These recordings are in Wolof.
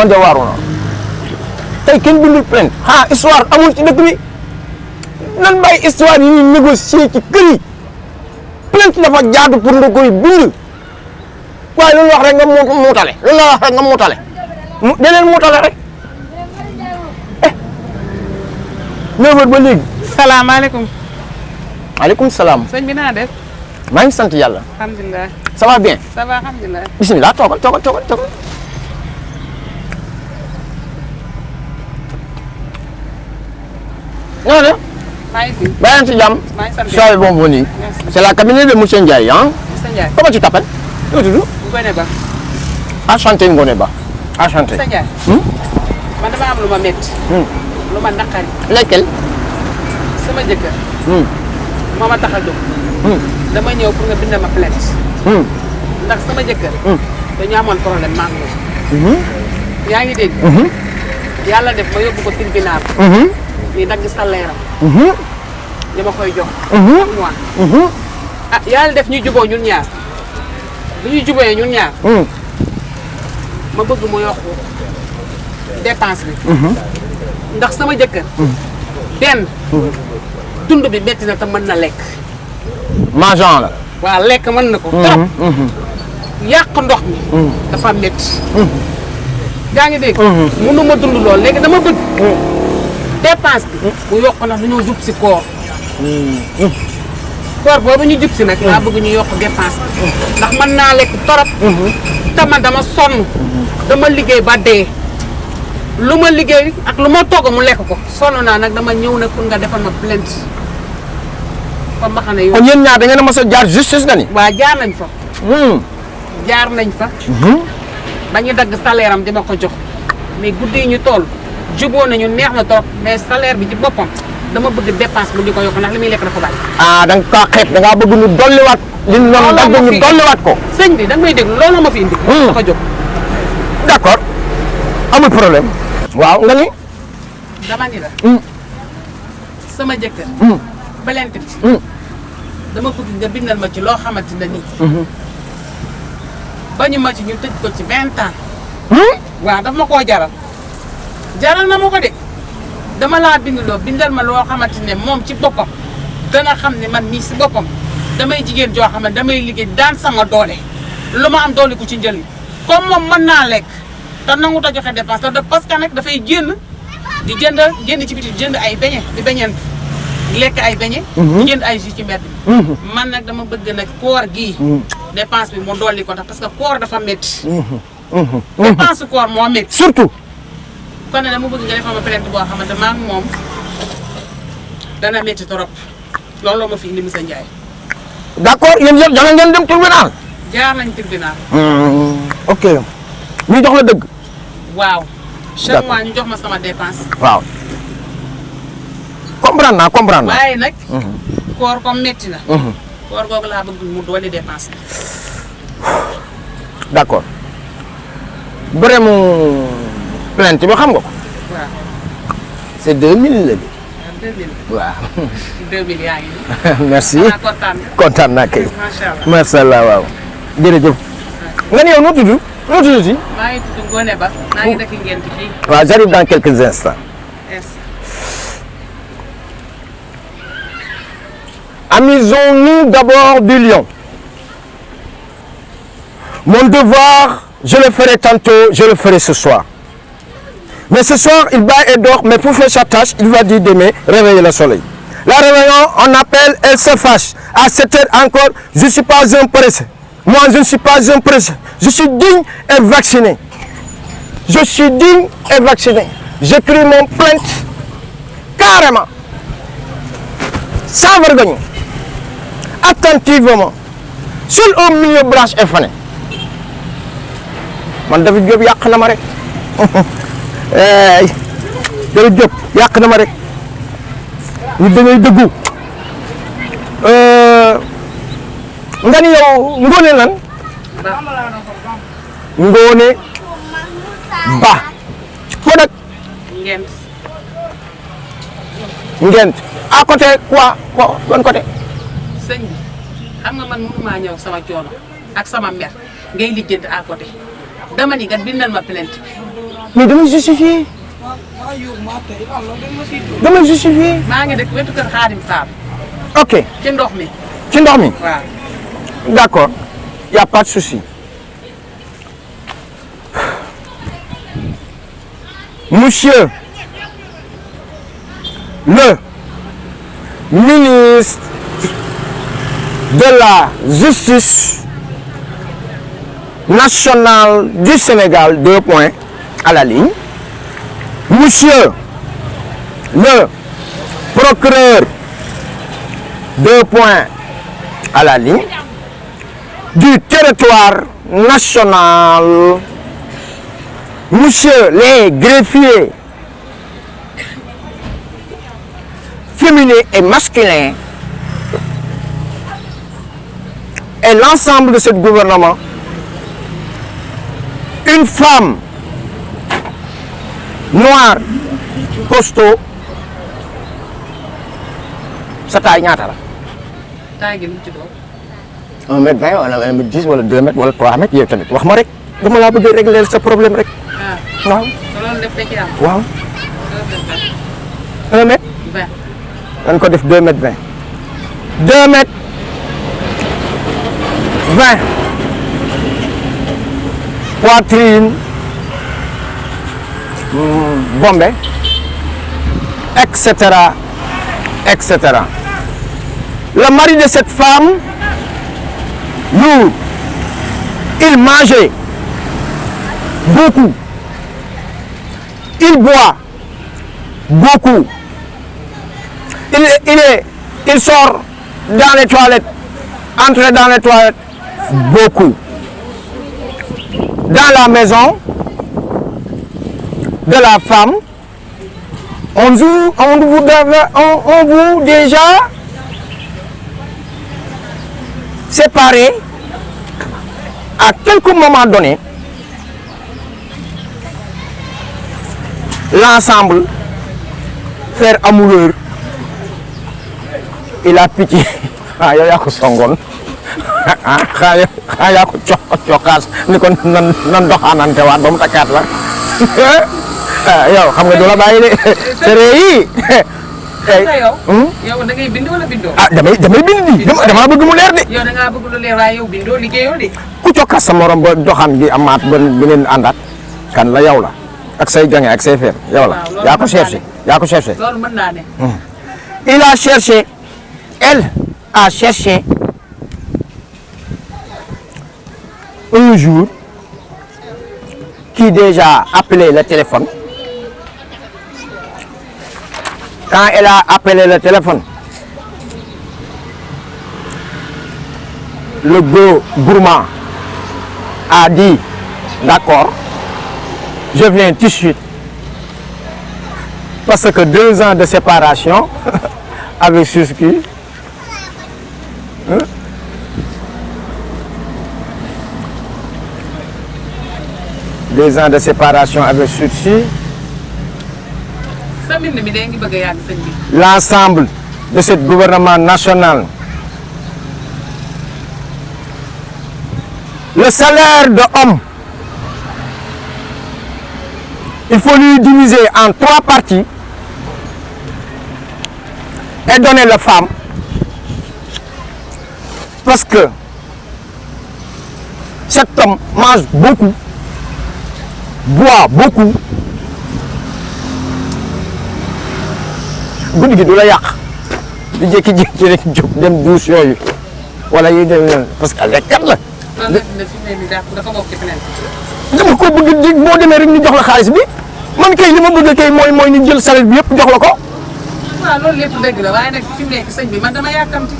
man de waaru na tey kenn bindul plainte xanaa histoire amul ci dëkk bi nan bàyyi histoire yi ñuy négocier ci kër yi plainte dafa jaadu pour nga koy bind waaye loolu wax rek nga muutale loolu la wax rek nga muutale deneen muutale rek 9h ba léegi. salaamaaleykum. maaleykum salaam. sëñ bi naa def. maa ngi sant yàlla. alhamdulilah. ça va bien. ça va alhamdulilah. bisimilah toogal. non non. maa ngi fi. bàyyi leen si jàmm. maa ngi sant soyez bienvenue. C'est la cabinet de monsieur Ndiaye hein. Moussa Ndiaye. Comment tu t'appelles? Noo tudd? Ngone Ba. Enchanté Ngone Ba. Enchanté. Moussa Ndiaye. man dama am lu ma métti. lu ma naqari. Lesquels? sama jëkkër. moo ma tax a jóg. dama ñëw pour nga bindal ma plainte. ndax sama jëkkër. dañu amoon problème maa ngi moom. yaa ngi dégg. yàlla def ma yóbbu ko tribunal. ñuy dagg salaire am. li ma koy jox. mois. ah yàlla def ñu juboo ñun ñaar bu ñu jubee ñun ñaar. ma bëgg mu yokku dépense bi. ndax sama jëkkër. benn dund bi metti na te mën na lekk. Mangeant la. waaw lekk mën na ko. trop yàq ndox mi. dafa metti. yaa ngi dégg. mënu ma dund lool léegi dama bëgg. dépense bi. mu yokk nag dañoo jub si koor. koor boobu ñu jub si nag. laa bëgg ñu yokk dépense bi. ndax mën naa lekk torop. te man dama sonn. dama liggéey ba dee. lu ma liggéey ak lu ma togg mu lekk ko. sonn naa nag dama ñëw nag pour nga defal ma plainte. comme ma xam ne yow. kon yéen ñaar da ngeen a mos a jaar justice nga ni. waa jaar nañ fa. jaar nañ fa. ba ñu dagg salaire am di ma ko jox. mais guddi yi ñu toll. juboo nañu neex na trop mais salaire bi ci boppam dama bëgg dépense bu ñu ko yokk ndax li muy lekk dafa bari. ah da nga kaa xeeb da ngaa bëgg ñu dolliwaat. li ñu doon dagg ñu dolliwaat ko. sëñ bi da nga may déglu loolu ma fi indi. dafa jóg. d'accord amul problème. waaw nga ni. dama ni la. sama jëkkër. plainte bi. dama bëgg nga bindal ma ci loo xamante ne nii. bañu ma ci ñu tëj ko ci 20 ans. waaw daf ma koo jaral. jaral na ma ko de dama laa bindal ma loo xamante ne moom ci boppam dana xam ne man mii si boppam damay jigéen joo xam ne damay liggéey daan sama doole lu ma am doole ko ci njël comme moom mën naa lekk te nangu ta joxe dépense te parce que nag dafay génn di génn ci biti jënd ay beñe di beñeen lekk ay beñe di jënd ay jus ci mbedd bi man nag dama bëgg nag koor gii dépense bi mu dolli ko tax parce que koor dafa métti dépense koor moo métti surtout. kon nag dama bëgg nga defal ma plainte boo xamante maa ngi moom dana métti trop loolu ma fi indi Moussa Ndiaye. d'accord yéen yëpp da ngeen dem tribunal. jaar nañ tribunal. ok ñu jox la dëgg. waaw. chaque mois ñu jox ma sama dépense. waaw comprendre naa. waaye nag. koor comme métti na. koor googu laa bëgg mu doole dépense bi. d'accord bremu plainte bi xam nga ko. waaw. c'est 2000 la de. 2000. waaw. 2000 yaa ngi nii. merci kontaan naa kay. macha allah macha allah waaw. jërëjëf. nga ne yow noo tudd. noo tudd si. maa ngi tudd Ngone Ba. maa ngi dëkk Ngent fii. waaw j'arrive dans quelques instants. Amusons-nous d'abord du lion. Mon devoir, je le ferai tantôt, je le ferai ce soir. Mais ce soir, il bat et dort, mais pour faire sa tâche, il va dire demain, réveiller le soleil. La réveillon, on appelle, elle se fâche. À 7 heures encore, je ne suis pas un pressé. Moi, je ne suis pas un pressé. Je suis digne et vacciné. Je suis digne et vacciné. J'écris mon plainte carrément, sans vergogne, attentivement, seul au milieu branche effané. Man David Diop yàq na ma rek David Diop yàq na ma rek ñu dañuy dëggu nga ni yow Ngone lan Ngone Ba foo dëkk Ngent. Ngent à côté quoi ban côté. sëñ bi xam nga man mënumaa ñëw sama coono ak sama mer ngay lijjanti à côté dama ni nga bindal ma plainte bi mais damay justifier damay justifier. maa ngi dëkk wetu kër Xaadim Fall. ok ci ndox mi. ci ndox mi. waaw. d'accord y a pas de souci. Monsieur le ministre de la Justice nationale du Sénégal, 2 points à la ligne. Monsieur le procureur, 2 points à la ligne, du territoire national. Monsieur les greffiers féminins et masculins et l'ensemble de ce gouvernement, une femme noire costaud, sa taille ñaata la. taay gi lu ci doon. 1m20 wala 1m10 wala 2m wala 3m yow tamit wax ma rek dama laa bëgg a régler sa problème rek. waaw. te loolu lépp da ciy am. waaw. 1m. 20. dañ ko def 2m20. 2m20. Poitrine. Bombé. Etc. Etc. Le mari de cette femme, lourd, il mangeait beaucoup, il boit beaucoup, il sort dans les toilettes, entre dans les toilettes beaucoup. Dans la maison de la femme, on vous déjà séparé à quelques moments donnés. L'ensemble, frère amoureux, il a pitié. Ah, il y a songon. Ah, il y a chokas. Ni kon nan doxanante waat ba mu takkaat la. Yow xam nga du la bàyyi de. Sere yi. yow da ngay bind wala bindoo. Ah damay bind di dama bëgg mu leer de. yow da ngaa bëgg lu leer waaye yow bindoo liggéeyoo de. Ku cokkas sa morom ba doxaan gi amaat ba ngeen àndaat kan la yow la ak say jange ak say feer yow la yaa ko cherché yaa ko cherché. loolu mën naa ne. Il a cherché, elle a cherché un jour qui déjà appelé le téléphone. Quand elle a appelé le téléphone, le gourmand a dit d'accord, je viens tout de suite. Parce que 2 ans de séparation avec Suski, hein? 2 ans de séparation avec Suski, sa mbind mi day ngi bëgg a yàgg sëñ bi. l'ensemble de ce gouvernement national, le salaire de homme, il faut lui diviser en 3 parties et donner la femme, parce que cet homme mange beaucoup, boit beaucoup, guddi gi du la yàq di jékki-jékki rek jóg dem douche yooyu wala yi dem parce que lekkat la. loolu lépp nag fi mu ne nii dafa bokk ci feneen. dama ko bëgg di boo demee rek ñu jox la xaalis bi man kay li ma bëgg kay mooy ñu jël salaire bi yëpp jox la ko. waaw loolu lépp dëgg la waaye nag fi mu nekk sëñ bi man dama yàkkamti.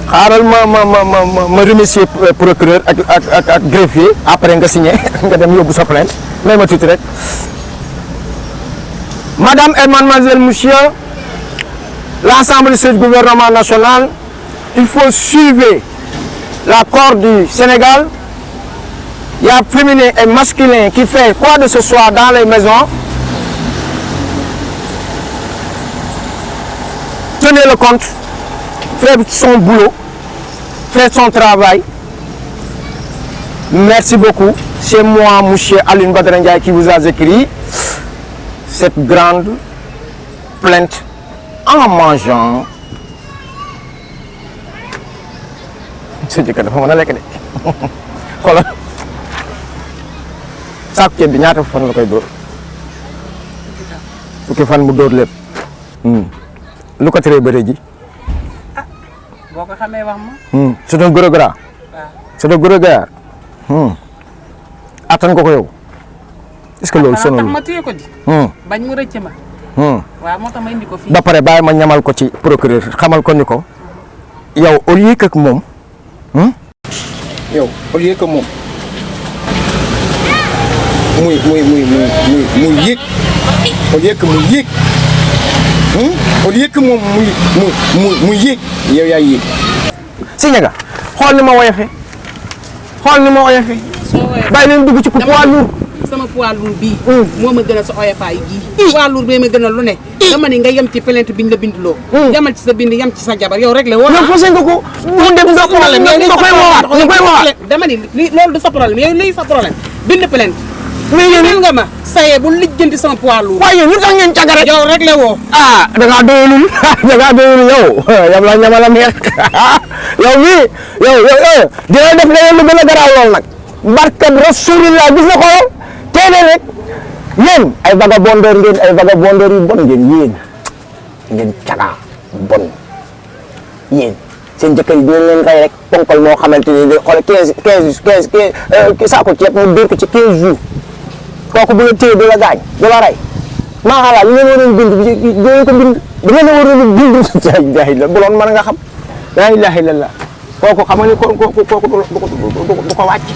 xaaral ma remercier procureur ak greffier après nga signé nga dem yóbbu sa plainte may ma tuuti rek. Madame et mademoiselle, monsieur, l'ensemble de ce gouvernement national, il faut suivre l'accord du Sénégal. Il y a féminin et masculin qui fait quoi de ce soir dans les maisons. Tenez le compte, faites son boulot, faites son travail. Merci beaucoup. c'est moi, monsieur Alioune Badara Ndiaye, qui vous a écrit cette grande plainte en mangeant. sa jëkkër dafa mën a lekk de xoolal saako ceeb bi ñaata fan la koy dóor fukki fan mu dóor lépp lu ko teree bëre ji. ah boo ko xamee wax ma. c'est un gros gras. waaw c'est un gros gars. attan ko yow est-ce que loolu sonal tax ma téye ko di. bañ mu rëcc ma. waaw moo tax ma indi ko fii. ba pare bàyyi ma ñamal ko ci procureur xamal ko ni ko yow au lieu que moom. yow au lieu que moom muy yéeg au lieu que muy yéeg au lieu que moom muy yéeg yow yaay yéeg. si ñaga xool ni ma woyofee xool ni ma woyofee. soo woyofee bàyyi leen dugg ci poids lourd. sama poids lourd bii. moo ma gën a sa oyofaay gii. poids lourd bee ma gën a lu ne. dama ni nga yem ci plainte biñ la bindloo. yamal ci sa bind yem ci sa jabar yow rek la woo. yow fas nga ko mu dem nga problème nga koy woowaat nga koy woowaat. dama ni li loolu du sa problème yow lii sa problème bind plainte. mais yéen nga ma saye bu lijjanti sama poids lourd. waaye yéen lu tax ngeen caga rek. yow rek la woo. ah da ngaa doyulul da ngaa doyulul yow yam la ñamala neex yow mii yow dina def leneen lu gën a garaaw lool nag barkat rasulillah gis na ko yow tey rek yéen ay vagabondeur ngeen ay vagabondeur yu bon ngeen ngeen caga bon yéen seen jëkkër yi dinañ leen rey rek ponkal moo xamante ni xool 15 saako ceeb mu dóor ko ci 15 jours kooku bu la téye du la gaañ du la rey maa xalaat li ngeen waroon bind dinañ ko bind da ngeen waroon bind jaay la bu doon mën nga xam la ilaha illallah kooku xam nga ni kooku du ko wàcc